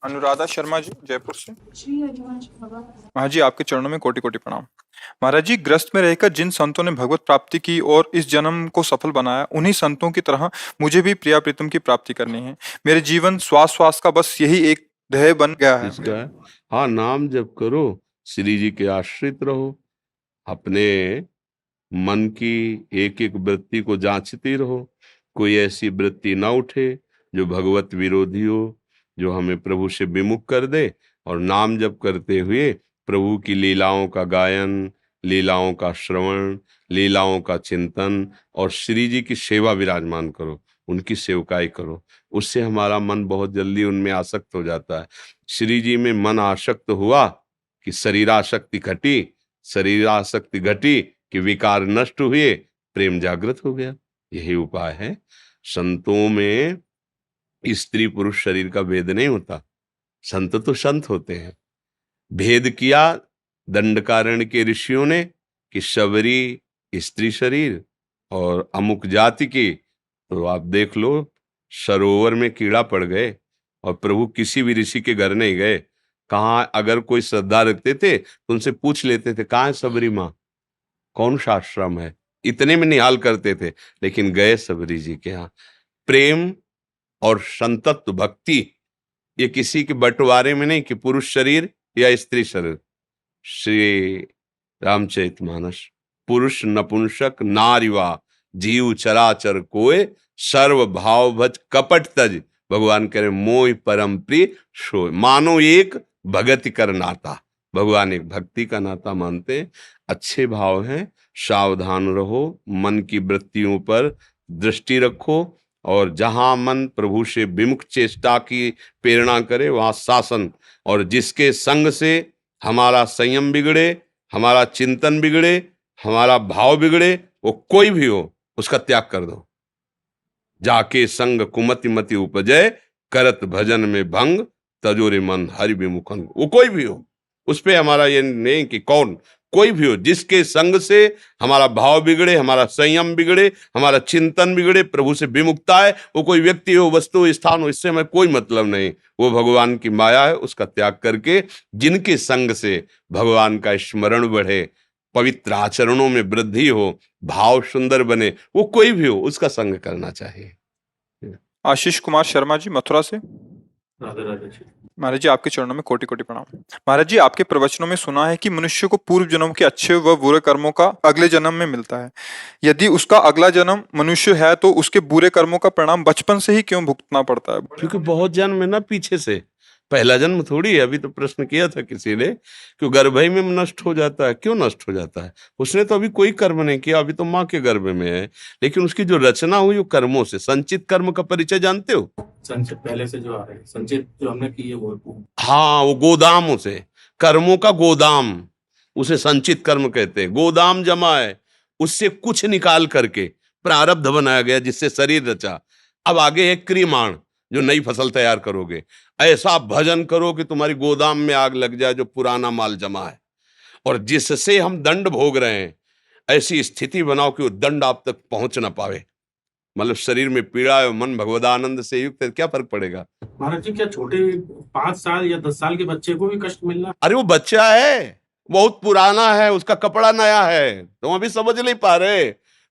अनुराधा शर्मा जी, जयपुर से। श्री हरिवंश बाबा। महाराज जी, आपके चरणों में कोटि कोटि प्रणाम। महाराज जी, ग्रस्त में रहकर जिन संतों ने भगवत प्राप्ति की और इस जन्म को सफल बनाया, उन्हीं संतों की तरह मुझे भी प्रिया प्रीतम की प्राप्ति करनी है। मेरे जीवन श्वास श्वास का बस यही एक ध्येय बन गया है। इसका है हाँ, नाम जप करो, श्री जी के आश्रित रहो, अपने मन की एक एक वृत्ति को जांचती रहो, कोई ऐसी वृत्ति ना उठे जो भगवत विरोधी हो, जो हमें प्रभु से विमुख कर दे। और नाम जप करते हुए प्रभु की लीलाओं का गायन, लीलाओं का श्रवण, लीलाओं का चिंतन और श्री जी की सेवा विराजमान करो, उनकी सेवकाई करो। उससे हमारा मन बहुत जल्दी उनमें आसक्त हो जाता है। श्री जी में मन आसक्त हुआ कि शरीरासक्ति घटी, शरीरासक्ति घटी कि विकार नष्ट हुए, प्रेम जागृत हो गया। यही उपाय है। संतों में स्त्री पुरुष शरीर का भेद नहीं होता, संत तो संत होते हैं। भेद किया दंडकारण्य के ऋषियों ने कि शबरी स्त्री शरीर और अमुक जाति की, तो आप देख लो सरोवर में कीड़ा पड़ गए और प्रभु किसी भी ऋषि के घर नहीं गए। कहाँ अगर कोई श्रद्धा रखते थे तो उनसे पूछ लेते थे, कहाँ है सबरी माँ, कौन सा आश्रम है, इतने में निहाल करते थे। लेकिन गए सबरी जी के यहाँ। प्रेम और संतत्व भक्ति ये किसी के बंटवारे में नहीं कि पुरुष शरीर या स्त्री शरीर। श्री रामचरितमानस, पुरुष नपुंसक नारीवा जीव चराचर कोय, सर्व भाव भज कपट तज, भगवान कह रहे मोह परम प्रिय सोय। मानो एक भगति कर नाता, भगवान एक भक्ति का नाता मानते हैं। अच्छे भाव हैं, सावधान रहो, मन की वृत्तियों पर दृष्टि रखो और जहां मन प्रभु से विमुख चेष्टा की प्रेरणा करे वहां शासन। और जिसके संग से हमारा संयम बिगड़े, हमारा चिंतन बिगड़े, हमारा भाव बिगड़े, वो कोई भी हो, उसका त्याग कर दो। जाके संग कुमति मति उपजय, करत भजन में भंग, तजोरे मन हरि विमुखन। वो कोई भी हो, उस पे हमारा ये नहीं कि कौन, कोई भी हो, जिसके संग से हमारा भाव बिगड़े, हमारा संयम बिगड़े, हमारा चिंतन बिगड़े, प्रभु से विमुखता है, वो कोई व्यक्ति हो, वस्तु हो, स्थान हो, इससे हमें कोई मतलब नहीं। वो भगवान की माया है, उसका त्याग करके जिनके संग से भगवान का स्मरण बढ़े, पवित्र आचरणों में वृद्धि हो, भाव सुंदर बने, वो कोई भी हो, उसका संग करना चाहिए। आशीष कुमार शर्मा जी, मथुरा से। राधे राधे जी। महाराज जी, आपके चरणों में कोटि कोटि प्रणाम। महाराज जी, आपके प्रवचनों में सुना है कि मनुष्य को पूर्व जन्म के अच्छे व बुरे कर्मों का अगले जन्म में मिलता है। यदि उसका अगला जन्म मनुष्य है तो उसके बुरे कर्मों का परिणाम बचपन से ही क्यों भुगतना पड़ता है? क्योंकि बहुत जन्म है ना पीछे से, पहला जन्म थोड़ी है। अभी तो प्रश्न किया था किसी ने कि गर्भ ही में नष्ट हो जाता है। क्यों नष्ट हो जाता है? उसने तो अभी कोई कर्म नहीं किया, अभी तो माँ के गर्भ में है, लेकिन उसकी जो रचना हुई वो कर्मों से। संचित कर्म का परिचय जानते हो? संचित पहले से जो आ रहे हैं, संचित जो हमने की है वो हाँ, वो गोदाम, उसे कर्मों का गोदाम, उसे संचित कर्म कहते हैं। गोदाम जमा है, उससे कुछ निकाल करके प्रारब्ध बनाया गया जिससे शरीर रचा। अब आगे है क्रियमाण, जो नई फसल तैयार करोगे। ऐसा भजन करो कि तुम्हारी गोदाम में आग लग जाए जो पुराना माल जमा है, और जिससे हम दंड भोग रहे हैं ऐसी स्थिति बनाओ कि वो दंड आप तक पहुंच ना पावे। मतलब शरीर में पीड़ा है, मन भगवदानंद से युक्त है, क्या फर्क पड़ेगा? महाराज जी, क्या छोटे 5 साल या 10 साल के बच्चे को भी कष्ट मिलना? अरे वो बच्चा है, बहुत पुराना है, उसका कपड़ा नया है, तुम अभी समझ नहीं पा रहे।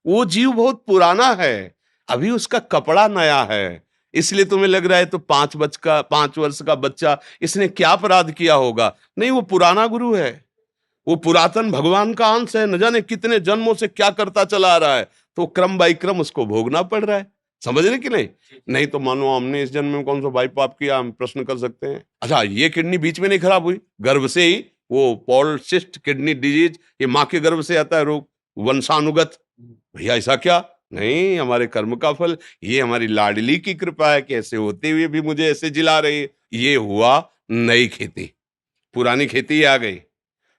वो जीव बहुत पुराना है, अभी उसका कपड़ा नया है, इसलिए तुम्हें लग रहा है तो 5 वर्ष का बच्चा, इसने क्या अपराध किया होगा? नहीं, वो पुराना गुरु है, वो पुरातन भगवान का अंश है, न जाने कितने जन्मों से क्या करता चला आ रहा है, तो क्रम बाई क्रम उसको भोगना पड़ रहा है। समझ रहे कि नहीं? नहीं तो मानो हमने इस जन्म में कौन सा भाई पाप किया, हम प्रश्न कर सकते हैं। अच्छा, ये किडनी बीच में नहीं खराब हुई, गर्भ से ही वो पॉलिसिस्ट किडनी डिजीज, ये माँ के गर्भ से आता है रोग, वंशानुगत। भैया ऐसा क्या? नहीं, हमारे कर्म का फल, ये हमारी लाडली की कृपा है कि ऐसे होते हुए भी मुझे ऐसे जिला रही है। ये हुआ नई खेती, पुरानी खेती आ गई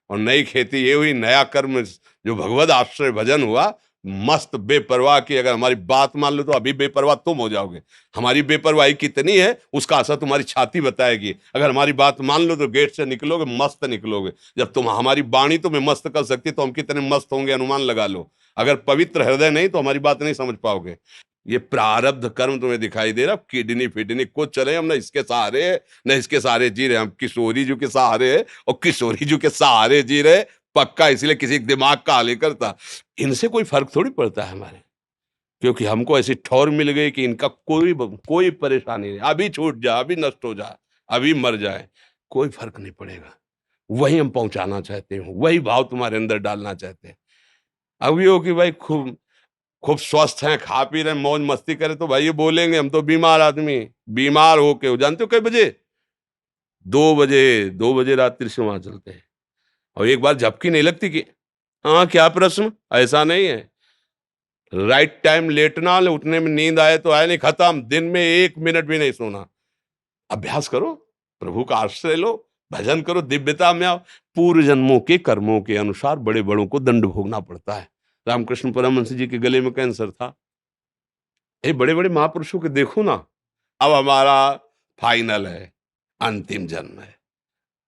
और नई खेती ये हुई, नया कर्म जो भगवद आश्रय भजन हुआ, मस्त बेपरवाह की। अगर हमारी बात मान लो तो अभी बेपरवाह तुम हो जाओगे। हमारी बेपरवाही कितनी है उसका असर तुम्हारी छाती बताएगी। अगर हमारी बात मान लो तो गेट से निकलोगे मस्त निकलोगे। जब तुम हमारी वाणी तुम्हें मस्त कर सकती तो हम कितने मस्त होंगे अनुमान लगा लो। अगर पवित्र हृदय नहीं तो हमारी बात नहीं समझ पाओगे। ये प्रारब्ध कर्म तुम्हें दिखाई दे रहा, किडनी फिडनी कुछ चले, हम ना इसके सहारे है न इसके सहारे जी रहे, हम किशोरी जी के सहारे है और किशोरी जी के सहारे जी रहे, पक्का इसलिए किसी के दिमाग का हाल करता। इनसे कोई फर्क थोड़ी पड़ता है हमारे, क्योंकि हमको ऐसी ठौर मिल गई कि इनका कोई परेशानी नहीं, अभी छूट जाए, अभी नष्ट हो जाए, अभी मर जाए, कोई फर्क नहीं पड़ेगा। वही हम पहुंचाना चाहते हैं, वही भाव तुम्हारे अंदर डालना चाहते हैं। अब ये हो कि भाई खूब खूब स्वस्थ हैं, खा पी रहे हैं, मौज मस्ती करें, तो भाई ये बोलेंगे हम तो बीमार आदमी, बीमार होके हो जानते हो कई बजे, 2 बजे रात्रि से वहां चलते हैं, और एक बार झपकी नहीं लगती कि हाँ क्या प्रश्न, ऐसा नहीं है। राइट टाइम लेटना, उठने में नींद आए तो आए, नहीं खत्म, दिन में 1 मिनट भी नहीं सोना। अभ्यास करो, प्रभु का आश्रय लो, भजन करो, दिव्यता में आओ। पूर्व जन्मों के कर्मों के अनुसार बड़े बड़ों को दंड भोगना पड़ता है। रामकृष्ण परमहंस जी के गले में कैंसर था, ये बड़े बड़े महापुरुषों के देखो ना, अब हमारा फाइनल है, अंतिम जन्म है,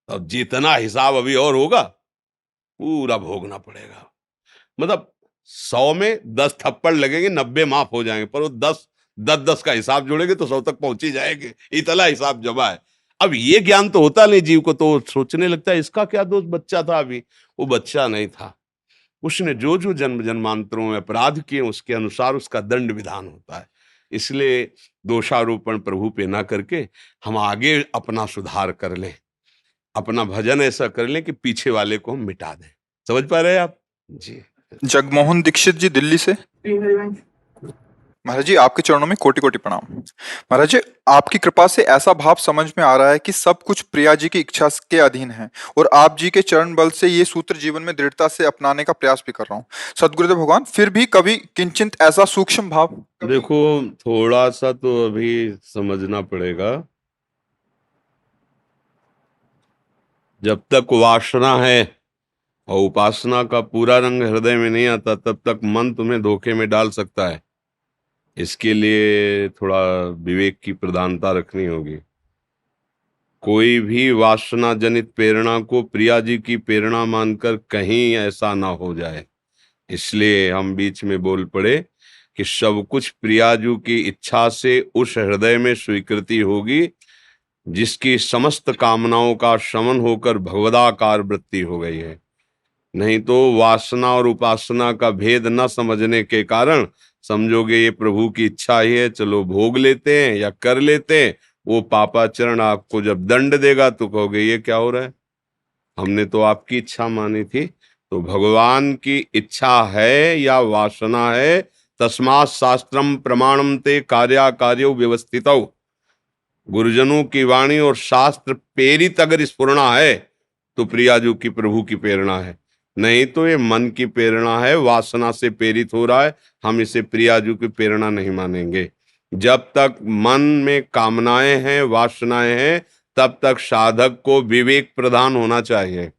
अब जितना हिसाब अभी और होगा पूरा भोगना पड़ेगा। मतलब 100 में 10 थप्पड़ लगेंगे, 90 माफ हो जाएंगे, पर वो 10 का हिसाब जोड़ेंगे तो 100 तक पहुंच ही जाएंगे, इतना हिसाब जमा है। अब ये ज्ञान तो होता नहीं जीव को, तो सोचने लगता है इसका क्या दोष, बच्चा था अभी। वो बच्चा नहीं था, उसने जो जो जन्म जन्मांतरों में अपराध किए उसके अनुसार उसका दंड विधान होता है। इसलिए दोषारोपण प्रभु पे ना करके हम आगे अपना सुधार कर लें, अपना भजन ऐसा कर लें कि पीछे वाले को हम मिटा दें। समझ पा रहे हैं आप जी? जगमोहन दीक्षित जी दिल्ली से। महाराज जी, आपके चरणों में कोटि कोटि प्रणाम। महाराज जी, आपकी कृपा से ऐसा भाव समझ में आ रहा है कि सब कुछ प्रिया जी की इच्छा के अधीन है, और आप जी के चरण बल से ये सूत्र जीवन में दृढ़ता से अपनाने का प्रयास भी कर रहा हूँ। सदगुरुदेव भगवान, फिर भी कभी किंचित ऐसा सूक्ष्म भाव। देखो, थोड़ा सा तो अभी समझना पड़ेगा, जब तक वासना है और उपासना का पूरा रंग हृदय में नहीं आता, तब तक मन तुम्हें धोखे में डाल सकता है। इसके लिए थोड़ा विवेक की प्रधानता रखनी होगी। कोई भी वासना जनित प्रेरणा को प्रिया जी की प्रेरणा मानकर कहीं ऐसा ना हो जाए, इसलिए हम बीच में बोल पड़े कि सब कुछ प्रिया जी की इच्छा से उस हृदय में स्वीकृति होगी जिसकी समस्त कामनाओं का शमन होकर भगवदाकार वृत्ति हो गई है। नहीं तो वासना और उपासना का भेद न समझने के कारण समझोगे ये प्रभु की इच्छा ही है, चलो भोग लेते हैं या कर लेते हैं। वो पापाचरण आपको जब दंड देगा तो कहोगे ये क्या हो रहा है, हमने तो आपकी इच्छा मानी थी। तो भगवान की इच्छा है या वासना है, तस्मात् शास्त्रम प्रमाणम ते कार्याकार्यो व्यवस्थितौ। गुरुजनों की वाणी और शास्त्र प्रेरित अगर स्फुरणा है तो प्रियाजू की प्रभु की प्रेरणा है, नहीं तो ये मन की प्रेरणा है, वासना से प्रेरित हो रहा है, हम इसे प्रियाजू की प्रेरणा नहीं मानेंगे। जब तक मन में कामनाएं हैं, वासनाएं हैं, तब तक साधक को विवेक प्रदान होना चाहिए।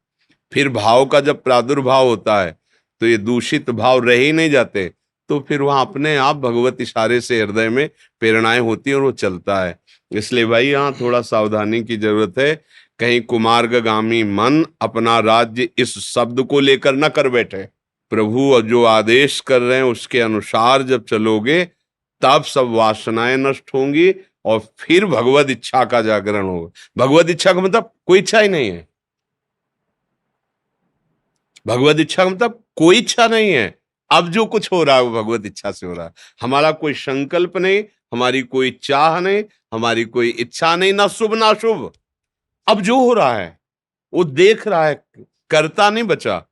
फिर भाव का जब प्रादुर्भाव होता है तो ये दूषित भाव रह ही नहीं जाते, तो फिर वहां अपने आप भगवत इशारे से हृदय में प्रेरणाएं होती हैं और वो चलता है। इसलिए भाई यहाँ थोड़ा सावधानी की जरूरत है, कहीं कुमार्गगामी मन अपना राज्य इस शब्द को लेकर न कर बैठे। प्रभु जो आदेश कर रहे हैं उसके अनुसार जब चलोगे तब सब वासनाएं नष्ट होंगी और फिर भगवत इच्छा का जागरण होगा। भगवत इच्छा का मतलब कोई इच्छा ही नहीं है, भगवत इच्छा का मतलब कोई इच्छा नहीं है। अब जो कुछ हो रहा है वो भगवत इच्छा से हो रहा है, हमारा कोई संकल्प नहीं, हमारी कोई चाह नहीं, हमारी कोई इच्छा नहीं, ना शुभ ना शुभ। अब जो हो रहा है वो देख रहा है, कर्ता नहीं बचा,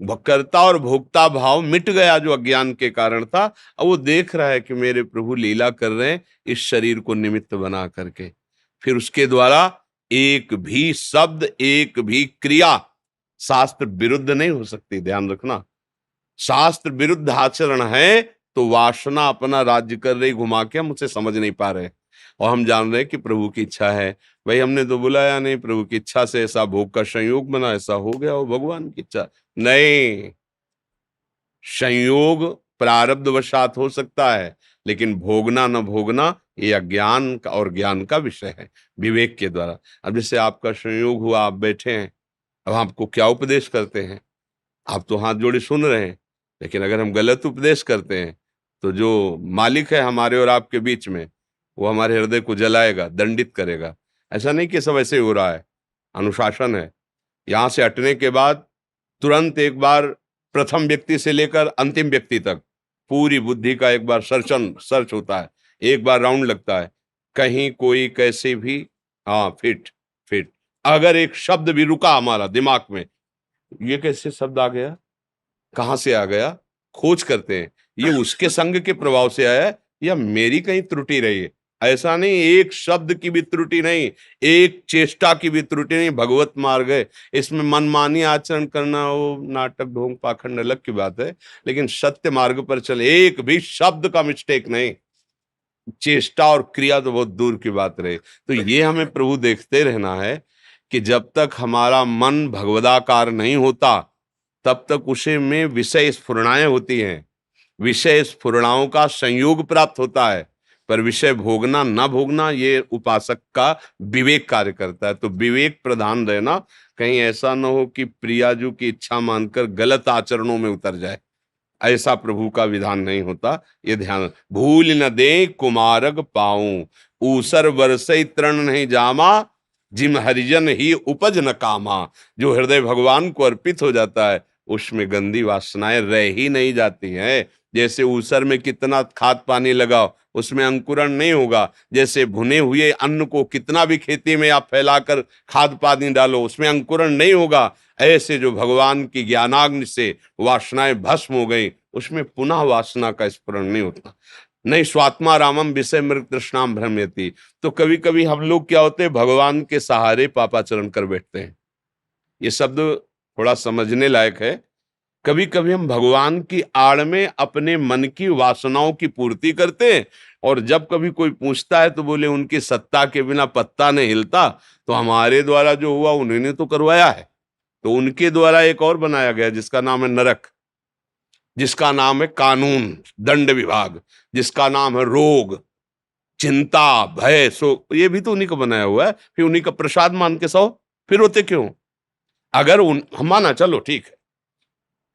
कर्ता और भोक्ता भाव मिट गया जो अज्ञान के कारण था। अब वो देख रहा है कि मेरे प्रभु लीला कर रहे हैं इस शरीर को निमित्त बना करके। फिर उसके द्वारा एक भी शब्द, एक भी क्रिया शास्त्र विरुद्ध नहीं हो सकती, ध्यान रखना। शास्त्र विरुद्ध आचरण है तो वासना अपना राज्य कर रही घुमा के, हम उसे समझ नहीं पा रहे और हम जान रहे हैं कि प्रभु की इच्छा है। भाई हमने तो बुलाया नहीं, प्रभु की इच्छा से ऐसा भोग का संयोग बना, ऐसा हो गया, वो भगवान की इच्छा नहीं। संयोग प्रारब्ध वशात हो सकता है, लेकिन भोगना न भोगना ये अज्ञान का और ज्ञान का विषय है, विवेक के द्वारा। अब जैसे आपका संयोग हुआ, आप बैठे हैं, अब आपको क्या उपदेश करते हैं, आप तो हाथ जोड़े सुन रहे हैं, लेकिन अगर हम गलत उपदेश करते हैं तो जो मालिक है हमारे और आपके बीच में, वो हमारे हृदय को जलाएगा, दंडित करेगा। ऐसा नहीं कि सब ऐसे हो रहा है, अनुशासन है। यहां से हटने के बाद तुरंत एक बार प्रथम व्यक्ति से लेकर अंतिम व्यक्ति तक पूरी बुद्धि का एक बार सर्च होता है, एक बार राउंड लगता है। कहीं कोई कैसे भी, हाँ, फिट फिट, अगर एक शब्द भी रुका हमारा दिमाग में, ये कैसे शब्द आ गया, कहां से आ गया, खोज करते हैं। ये उसके संग के प्रभाव से आया है या मेरी कहीं त्रुटि रही है। ऐसा नहीं, एक शब्द की भी त्रुटि नहीं, एक चेष्टा की भी त्रुटि नहीं, भगवत मार्ग है। इसमें मनमानी आचरण करना, वो नाटक ढोंग पाखंड अलग की बात है, लेकिन सत्य मार्ग पर चले, एक भी शब्द का मिस्टेक नहीं, चेष्टा और क्रिया तो बहुत दूर की बात रहे। तो ये हमें प्रभु देखते रहना है कि जब तक हमारा मन भगवदाकार नहीं होता, तब तक उसे में विषय स्फुरणाएं होती हैं, विषय स्फुरणाओं का संयोग प्राप्त होता है, पर विषय भोगना न भोगना ये उपासक का विवेक कार्य करता है। तो विवेक प्रधान रहना, कहीं ऐसा न हो कि प्रियाजू की इच्छा मानकर गलत आचरणों में उतर जाए, ऐसा प्रभु का विधान नहीं होता। ये ध्यान, भूल न दे कुमारग पाऊं, ऊसर बरसई तृण नहीं जामा, जिम हरिजन ही उपज न कामा। जो हृदय भगवान को अर्पित हो जाता है, उसमें गंदी वासनाएं रह ही नहीं जाती हैं। जैसे ऊसर में कितना खाद पानी लगाओ, उसमें अंकुरण नहीं होगा। जैसे भुने हुए अन्न को कितना भी खेती में आप फैलाकर खाद पानी डालो, उसमें अंकुरण नहीं होगा। ऐसे जो भगवान की ज्ञानाग्नि से वासनाएं भस्म हो गई, उसमें पुनः वासना का स्फुरण नहीं होता। नहीं स्वात्मा रामम विषय मृग तृष्णाम भ्रमयति। तो कभी कभी हम लोग क्या होते हैं, भगवान के सहारे पापाचरण कर बैठते हैं। ये शब्द थोड़ा समझने लायक है। कभी कभी हम भगवान की आड़ में अपने मन की वासनाओं की पूर्ति करते हैं, और जब कभी कोई पूछता है तो बोले उनकी सत्ता के बिना पत्ता नहीं हिलता, तो हमारे द्वारा जो हुआ उन्होंने तो करवाया है। तो उनके द्वारा एक और बनाया गया जिसका नाम है नरक, जिसका नाम है कानून दंड विभाग, जिसका नाम है रोग चिंता भय शोक, ये भी तो उन्हीं का बनाया हुआ है। फिर उन्हीं का प्रसाद मान के सो फिर रोते क्यों? अगर हम माना चलो ठीक है,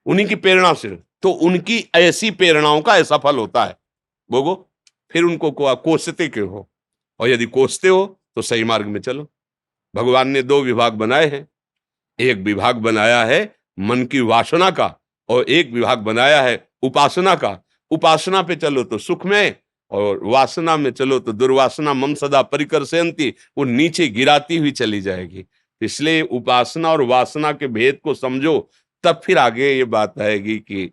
उन्हीं की प्रेरणा से, तो उनकी ऐसी प्रेरणाओं का ऐसा फल होता है भोगो, फिर उनको कोसते क्यों हो? और यदि कोसते हो तो सही मार्ग में चलो। भगवान ने दो विभाग बनाए हैं, एक विभाग बनाया है मन की वासना का, और एक विभाग बनाया है उपासना का। उपासना पे चलो तो सुख में, और वासना में चलो तो दुर्वासना मम सदा परिकर सेंती, वो नीचे गिराती हुई चली जाएगी। इसलिए उपासना और वासना के भेद को समझो, तब फिर आगे ये बात आएगी कि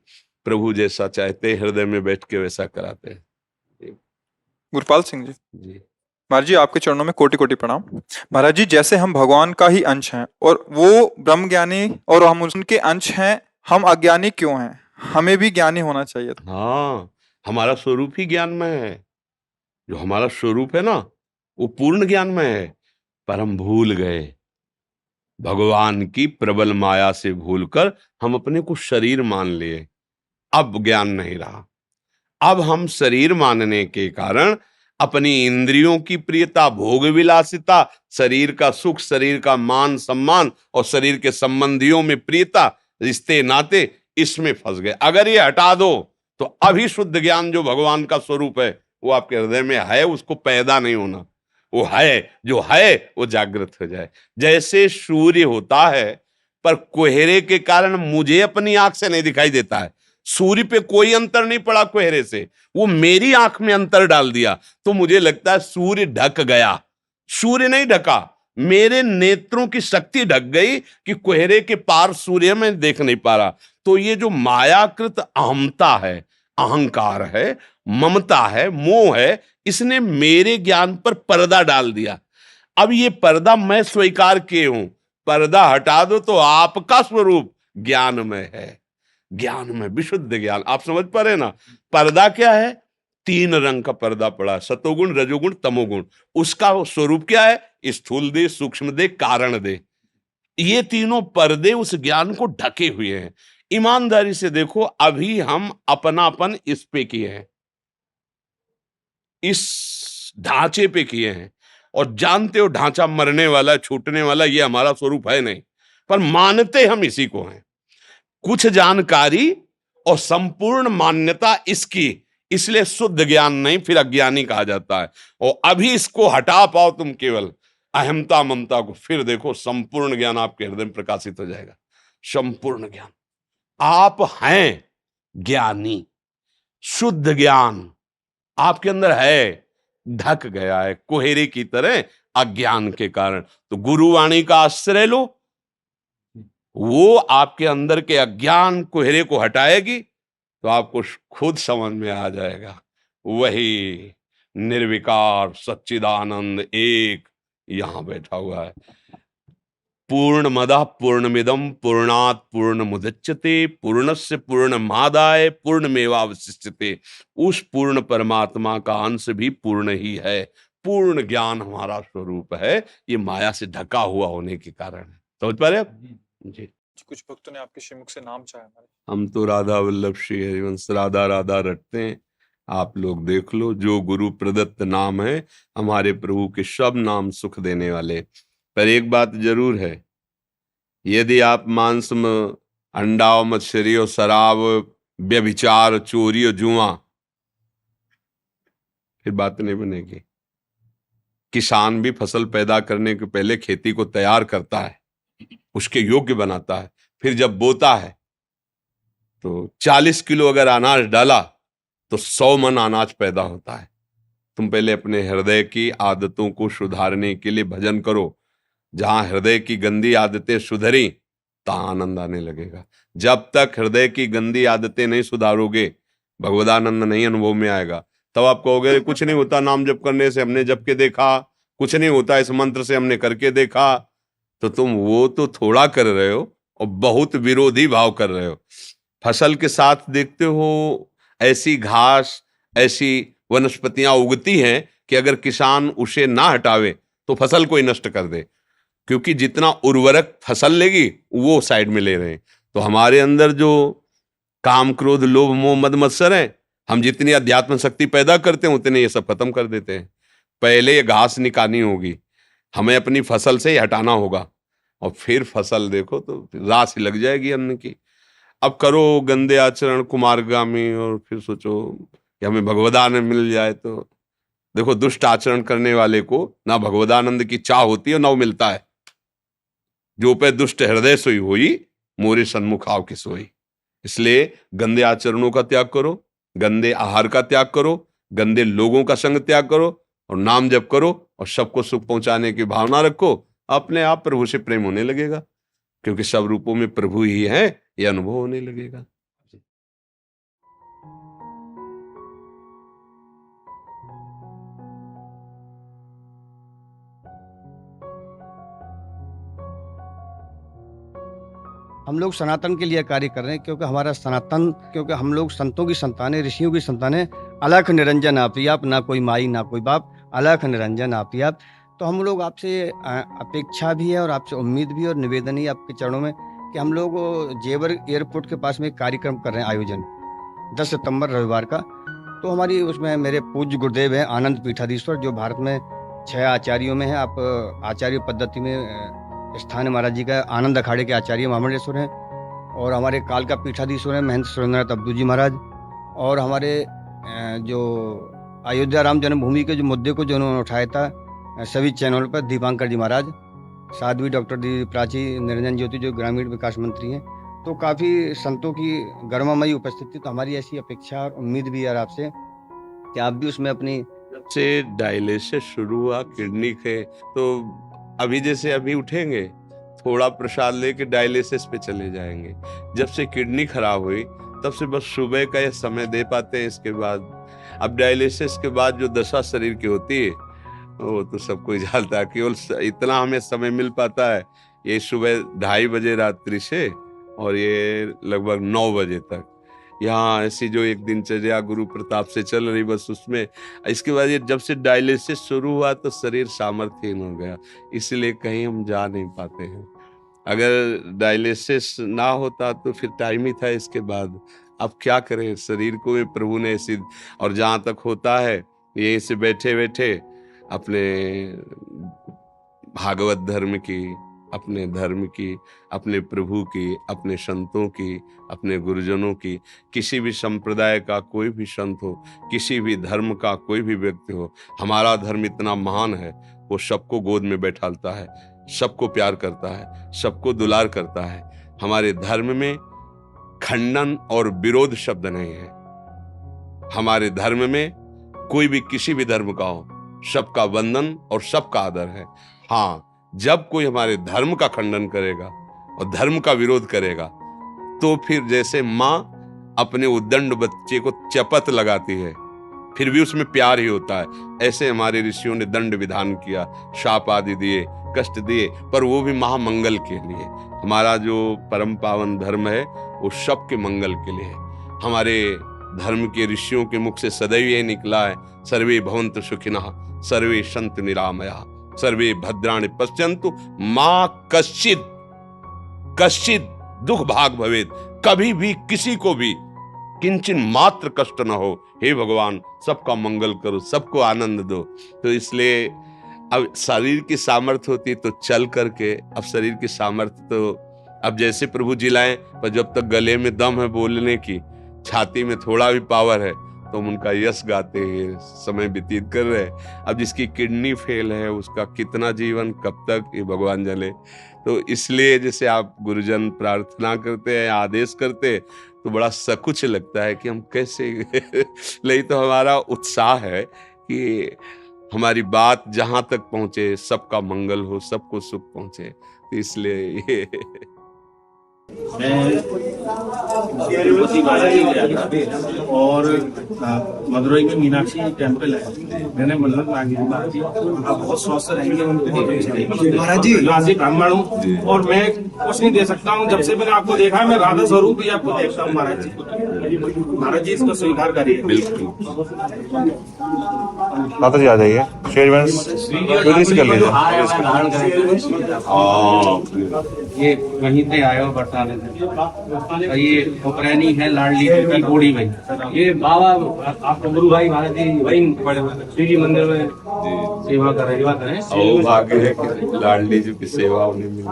प्रभु जैसा चाहते हृदय में बैठ के वैसा कराते हैं। गुरपाल सिंह जी, जी महाराज जी आपके चरणों में कोटि कोटि प्रणाम। महाराज जी, जैसे हम भगवान का ही अंश हैं और वो ब्रह्म ज्ञानी और हम उनके अंश हैं, हम अज्ञानी क्यों हैं? हमें भी ज्ञानी होना चाहिए था। हाँ, हमारा स्वरूप ही ज्ञान में है। जो हमारा स्वरूप है ना, वो पूर्ण ज्ञान में है, पर हम भूल गए। भगवान की प्रबल माया से भूलकर हम अपने को शरीर मान लिए। अब ज्ञान नहीं रहा। अब हम शरीर मानने के कारण अपनी इंद्रियों की प्रियता, भोग विलासिता, शरीर का सुख, शरीर का मान सम्मान और शरीर के संबंधियों में प्रियता, रिश्ते नाते, इसमें फंस गए। अगर ये हटा दो तो अभी शुद्ध ज्ञान जो भगवान का स्वरूप है वो आपके हृदय में है, उसको पैदा नहीं होना। वो है, जो है वो जागृत हो जाए। जैसे सूर्य होता है, पर कोहरे के कारण मुझे अपनी आंख से नहीं दिखाई देता है। सूर्य पे कोई अंतर नहीं पड़ा कोहरे से, वो मेरी आंख में अंतर डाल दिया, तो मुझे लगता है सूर्य ढक गया। सूर्य नहीं ढका, मेरे नेत्रों की शक्ति ढक गई कि कोहरे के पार सूर्य में देख नहीं पा रहा। तो ये जो मायाकृत अहमता है, अहंकार है, ममता है, मोह है, इसने मेरे ज्ञान पर पर्दा डाल दिया। अब ये पर्दा मैं स्वीकार किए हूं, पर्दा हटा दो तो आपका स्वरूप ज्ञान में है। ज्ञान में विशुद्ध ज्ञान, आप समझ पा रहे ना? पर्दा क्या है? तीन रंग का पर्दा पड़ा, सतोगुण रजोगुण तमोगुण। उसका स्वरूप क्या है? स्थूल देह, सूक्ष्म देह, कारण देह। ये तीनों पर्दे उस ज्ञान को ढके हुए हैं। ईमानदारी से देखो, अभी हम अपनापन इस पे किए हैं, इस ढांचे पे किए हैं, और जानते हो ढांचा मरने वाला, छूटने वाला, ये हमारा स्वरूप है नहीं, पर मानते हम इसी को हैं। कुछ जानकारी और संपूर्ण मान्यता इसकी, इसलिए शुद्ध ज्ञान नहीं, फिर अज्ञानी कहा जाता है। और अभी इसको हटा पाओ तुम केवल अहमता ममता को, फिर देखो संपूर्ण ज्ञान आपके हृदय में प्रकाशित हो जाएगा। संपूर्ण ज्ञान, आप हैं ज्ञानी, शुद्ध ज्ञान आपके अंदर है, ढक गया है कोहरे की तरह अज्ञान के कारण। तो गुरुवाणी का आश्रय लो, वो आपके अंदर के अज्ञान कोहरे को हटाएगी, तो आपको खुद समझ में आ जाएगा वही निर्विकार सच्चिदानंद एक यहां बैठा हुआ है। पूर्णमदः पूर्णमिदं पूर्णात् पूर्णमुदच्यते पूर्णस्य पूर्णमादाय पूर्णमेवावशिष्यते। उस पूर्ण परमात्मा का अंश भी पूर्ण ही है। पूर्ण ज्ञान हमारा स्वरूप है, ये माया से ढका हुआ होने के कारण। समझ पा रहे आप जी? कुछ भक्तों ने आपके श्रीमुख से नाम चाहा हमारे। हम तो राधा वल्लभ श्री हरिवंश राधा राधा रटते हैं। आप लोग देख लो, जो गुरु प्रदत्त नाम है हमारे प्रभु के सब नाम सुख देने वाले। पर एक बात जरूर है, यदि आप मांस में अंडा और मछली और शराब व्यभिचार चोरी और जुआ, फिर बात नहीं बनेगी। किसान भी फसल पैदा करने के पहले खेती को तैयार करता है, उसके योग्य बनाता है, फिर जब बोता है तो 40 किलो अगर अनाज डाला तो 100 मन अनाज पैदा होता है। तुम पहले अपने हृदय की आदतों को सुधारने के लिए भजन करो। जहां हृदय की गंदी आदतें सुधरी, तहां आनंद आने लगेगा। जब तक हृदय की गंदी आदतें नहीं सुधारोगे, भगवदानंद नहीं अनुभव में आएगा। तब आप कहोगे कुछ नहीं होता नाम जप करने से, हमने जप के देखा, कुछ नहीं होता इस मंत्र से, हमने करके देखा। तो तुम वो तो थोड़ा कर रहे हो और बहुत विरोधी भाव कर रहे हो। फसल के साथ देखते हो ऐसी घास, ऐसी वनस्पतियां उगती हैं कि अगर किसान उसे ना हटावे तो फसल को ही नष्ट कर दे, क्योंकि जितना उर्वरक फसल लेगी वो साइड में ले रहे हैं। तो हमारे अंदर जो काम क्रोध लोभ मोह मद मत्सर है, हम जितनी अध्यात्म शक्ति पैदा करते हैं उतने ये सब खत्म कर देते हैं। पहले ये घास निकालनी होगी, हमें अपनी फसल से ही हटाना होगा, और फिर फसल देखो तो रास लग जाएगी अन्न की। अब करो गंदे आचरण कुमारगामी, और फिर सोचो कि हमें भगवदानंद मिल जाए। तो देखो, दुष्ट आचरण करने वाले को ना भगवदानंद की चाह होती है ना वो मिलता है। जो पे दुष्ट हृदय सोई होई, मोरे सन्मुख आव के सोई। इसलिए गंदे आचरणों का त्याग करो, गंदे आहार का त्याग करो, गंदे लोगों का संग त्याग करो, और नाम जप करो, और सबको सुख पहुंचाने की भावना रखो। अपने आप प्रभु से प्रेम होने लगेगा, क्योंकि सब रूपों में प्रभु ही है, यह अनुभव होने लगेगा। हम लोग सनातन के लिए कार्य कर रहे हैं, क्योंकि हमारा सनातन, क्योंकि हम लोग संतों की संतानें, ऋषियों की संतानें, अलख निरंजन आपी आप, ना कोई माई ना कोई बाप, अलख निरंजन आपी आप। तो हम लोग आपसे अपेक्षा भी है और आपसे उम्मीद भी और निवेदन ही आपके चरणों में कि हम लोग जेवर एयरपोर्ट के पास में एक कार्यक्रम कर रहे हैं आयोजन 10 सितंबर रविवार का। तो हमारी उसमें मेरे पूज्य गुरुदेव हैं आनंद पीठाधीश्वर, जो भारत में 6 आचार्यों में हैं। आप आचार्य पद्धति में स्थान महाराज जी का आनंद अखाड़े के आचार्य महामंडलेश्वर हैं, और हमारे काल का पीठाधीश्वर हैं महंत सुरेंद्रनाथ अब्दू जी महाराज, और हमारे जो अयोध्या राम जन्मभूमि के जो मुद्दे को जो उन्होंने उठाया था सभी चैनल पर, दीपांकर जी महाराज, साध्वी डॉक्टर दी प्राची निरंजन ज्योति जो ग्रामीण विकास मंत्री हैं। तो काफ़ी संतों की गर्मामयी उपस्थिति। तो हमारी ऐसी अपेक्षा और उम्मीद भी है आपसे कि आप भी उसमें अपनी से डायलिसिस शुरू हुआ किडनी के, तो अभी जैसे अभी उठेंगे थोड़ा प्रसाद लेके डायलिसिस पे चले जाएंगे। जब से किडनी खराब हुई तब से बस सुबह का ये समय दे पाते हैं। इसके बाद अब डायलिसिस के बाद जो दशा शरीर की होती है वो तो सब कोई जानता है। केवल इतना हमें समय मिल पाता है, ये सुबह 2:30 बजे रात्रि से और ये लगभग 9 बजे तक। यहाँ ऐसी जो एक दिनचर्या गुरु प्रताप से चल रही, बस उसमें। इसके बाद ये जब से डायलिसिस शुरू हुआ तो शरीर सामर्थ्यहीन हो गया, इसलिए कहीं हम जा नहीं पाते हैं। अगर डायलिसिस ना होता तो फिर टाइम ही था इसके बाद। अब क्या करें, शरीर को भी प्रभु ने ऐसी, और जहाँ तक होता है यहीं से बैठे बैठे अपने भागवत धर्म की अपने धर्म की, अपने प्रभु की, अपने संतों की, अपने गुरुजनों की। किसी भी संप्रदाय का कोई भी संत हो, किसी भी धर्म का कोई भी व्यक्ति हो, हमारा धर्म इतना महान है, वो सबको गोद में बैठालता है, सबको प्यार करता है, सबको दुलार करता है। हमारे धर्म में खंडन और विरोध शब्द नहीं है। हमारे धर्म में कोई भी किसी भी धर्म का हो, सबका वंदन और सबका आदर है। हाँ, जब कोई हमारे धर्म का खंडन करेगा और धर्म का विरोध करेगा, तो फिर जैसे माँ अपने उद्दंड बच्चे को चपत लगाती है, फिर भी उसमें प्यार ही होता है, ऐसे हमारे ऋषियों ने दंड विधान किया, शाप आदि दिए, कष्ट दिए, पर वो भी महामंगल के लिए। हमारा जो परम पावन धर्म है वो सबके मंगल के लिए है। हमारे धर्म के ऋषियों के मुख से सदैव ये निकला है, सर्वे भवन्तु सुखिनः, सर्वे सन्तु निरामयाः, सर्वे भद्राणि पश्यन्तु मां कश्चित् दुख भाग भवेत्। कभी भी किसी को भी किंचन मात्र कष्ट न हो। हे भगवान, सबका मंगल करो, सबको आनंद दो। तो इसलिए अब शरीर की सामर्थ्य होती तो चल करके, अब शरीर की सामर्थ्य तो अब जैसे प्रभु जिलाएं, पर जब तक गले में दम है बोलने की, छाती में थोड़ा भी पावर है, तो हम उनका यश गाते हैं, समय व्यतीत कर रहे हैं। अब जिसकी किडनी फेल है उसका कितना जीवन कब तक, ये भगवान जाने। तो इसलिए जैसे आप गुरुजन प्रार्थना करते हैं, आदेश करते, तो बड़ा सकुच लगता है कि हम कैसे नहीं तो हमारा उत्साह है कि हमारी बात जहां तक पहुंचे, सबका मंगल हो, सबको सुख पहुंचे। तो इसलिए ये मैं तिरुपति बालाजी गया और मदुरई में मीनाक्षी टेम्पल है, मैंने मन्नत मांगी थी, महाराज जी आप बहुत स्वस्थ रहेंगे, उनको बहुत महाराज जी राजी ब्राह्मण हूँ और मैं कुछ नहीं दे सकता हूँ। जब से मैंने आपको देखा है, मैं राधा स्वरूप ही आपको देखता हूँ महाराज जी। महाराज जी इसको स्वीकार करिए। बिल्कुल माता जी आ जाइए, रिलीज कर लीजिए। ये वहीं पे आयो बरसाने से। ये उपरैनी है लाडली की बूढ़ी भाई, ये बाबा आपका गुरु भाई महाराज जी वहीं श्री जी मंदिर में सेवा करें। और भाग्य है कि लाडली जी की सेवा उन्हें मिली।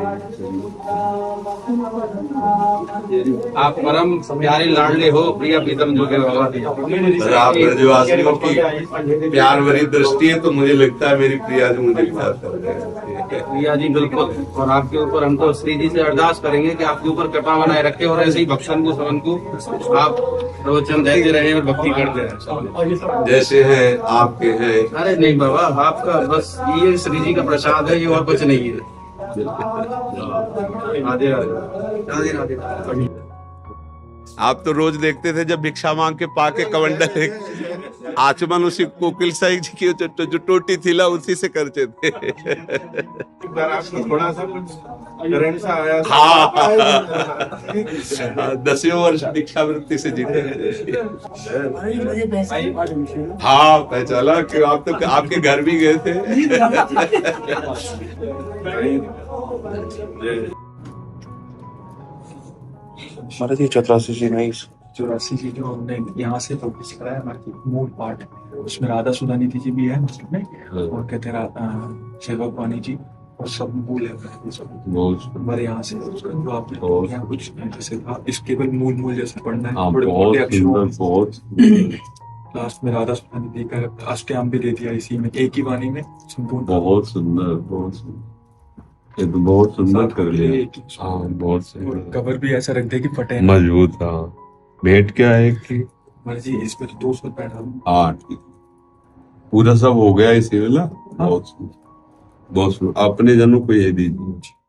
आप परम प्यारे लाडले हो, प्रिय प्रीतम जो के बाबा सर, आप ब्रजवासियों की प्यार भरी दृष्टि है, तो मुझे लगता है मेरी प्रिया जी मुझे प्यार कर रहे हैं। प्रिया जी बिल्कुल, और आपके ऊपर हम तो श्री जी से अरदास करेंगे कि आपके ऊपर कृपा बनाए रखे और ऐसे ही भक्तन को सबन को आप प्रवचन देते रहे और भक्ति करते रहे जैसे हैं आपके हैं। अरे नहीं बाबा, आपका बस ये श्री जी का प्रसाद है, ये और कुछ नहीं है। राधे राधे राधे राधे। आप तो रोज देखते थे जब भिक्षा मांग के पाके कमंडल आचमन उसी कोकिल साई जी की जो टोटी थी ला उसी से करते थे। थोड़ा सा करंट सा आया। हाँ, 10वें वर्ष दीक्षावृत्ति से जीते। हाँ, पहचाना कि आप तो आपके घर भी गए थे। महाराज जी 84 जी नहीं, 84 जी जो हमने यहाँ से पब्लिश कराया, हमारी मूल पार्ट है उसमें राधा सुधानिधि जी भी है उसमें, और कहते सेवक वाणी जी, और सब मूल है हमारे यहाँ से। जो आपने यहाँ कुछ जैसे इस केवल मूल जैसे पढ़ना है, बड़े बड़े अक्षरों लास्ट में राधा सुधानिधि का अष्टयाम भी दे दिया इसी में, एक ही वाणी में संपूर्ण। बहुत सुंदर, बहुत सुंदर, ये तो बहुत सुंदर कर लिया। हाँ, बहुत सही। कवर भी ऐसा रख दे कि फटे ना। मजबूत। हाँ, भेंट क्या है कि जी इसमें तो 200 रुपए डालूं। 8 पूरा सब हो गया इसी वाला। बहुत सुंदर, बहुत सुंदर। अपने जनों को ये दीजिए।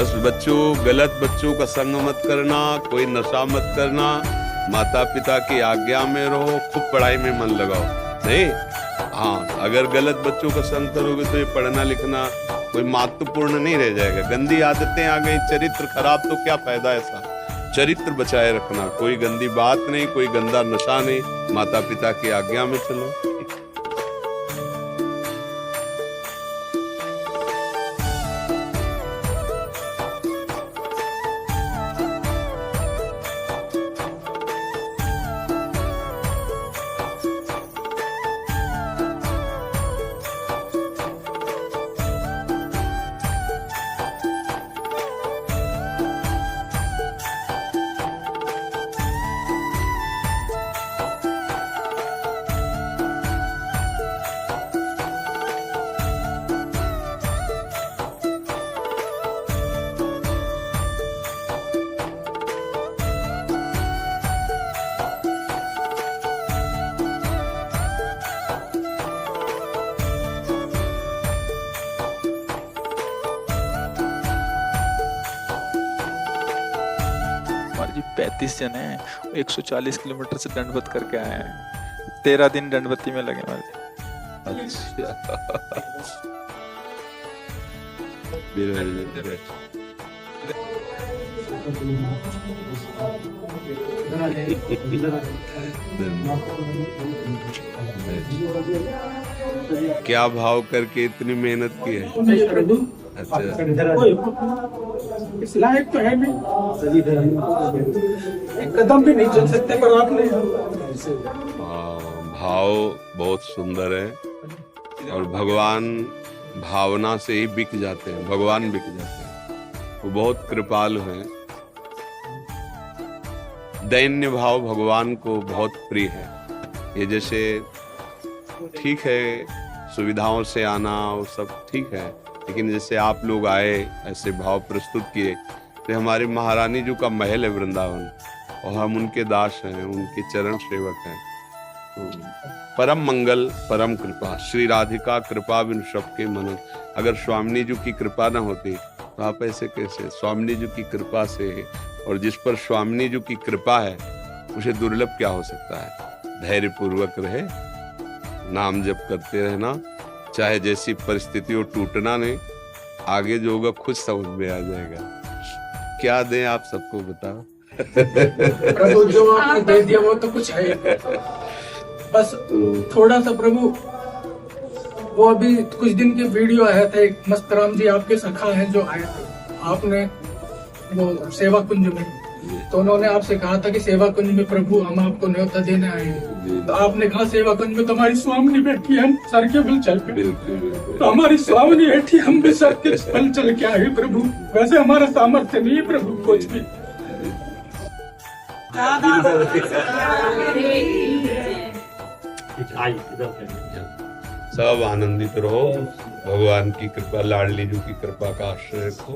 बस बच्चों, गलत बच्चों का संग मत करना, कोई नशा मत करना, माता पिता की आज्ञा में रहो, खूब पढ़ाई में मन लगाओ। नहीं, हाँ, अगर गलत बच्चों का संग करोगे तो ये पढ़ना लिखना कोई महत्वपूर्ण नहीं रह जाएगा। गंदी आदतें आ गई, चरित्र खराब, तो क्या फायदा ऐसा। चरित्र बचाए रखना, कोई गंदी बात नहीं, कोई गंदा नशा नहीं, माता पिता की आज्ञा में चलो। हमारे जी 35 जन हैं, 140 किलोमीटर से दंडवत करके आए हैं। 13 दिन दंडवती में लगे हमारे जी। क्या भाव करके इतनी मेहनत की है? अच्छा, इस लायक तो है नहीं, एक कदम भी नहीं चल सकते, पर आपने भाव बहुत सुंदर है और भगवान भावना से ही बिक जाते हैं, भगवान बिक जाते हैं। वो बहुत कृपालु हैं। दैन्य भाव भगवान को बहुत प्रिय है। ये जैसे ठीक है, सुविधाओं से आना वो सब ठीक है, लेकिन जैसे आप लोग आए, ऐसे भाव प्रस्तुत किए, तो हमारी महारानी जी का महल है वृंदावन, और हम उनके दास हैं, उनके चरण सेवक हैं। तो परम मंगल, परम कृपा, श्री राधिका कृपा बिन सबके मन। अगर स्वामिनी जी की कृपा न होती तो आप ऐसे कैसे? स्वामिनी जी की कृपा से, और जिस पर स्वामिनी जी की कृपा है उसे दुर्लभ क्या हो सकता है। धैर्य पूर्वक रहे, नाम जप करते रहना, चाहे जैसी परिस्थिति हो, टूटना नहीं। आगे जो होगा खुद समझ में आ जाएगा। क्या दें आप सबको बताओ। प्रभु जो आपने दे दिया वो तो कुछ है, बस थोड़ा सा प्रभु। वो अभी कुछ दिन की वीडियो आया था, एक मस्तराम जी आपके सखा हैं जो आए थे, आपने वो सेवा कुंज में, तो उन्होंने आपसे कहा था कि सेवा कुंज में प्रभु हम आपको न्योता देने आए हैं। तो आपने कहा सेवा कुंज में तो हमारी स्वामिनी बैठी है, हम सर के बल चल पे, तो हमारी स्वामिनी बैठी, हम भी सर के बल चल के आए प्रभु। वैसे हमारा सामर्थ्य नहीं है प्रभु कुछ भी। सब आनंदित रहो, भगवान की कृपा, लाडली जी की कृपा का आश्रय रखो।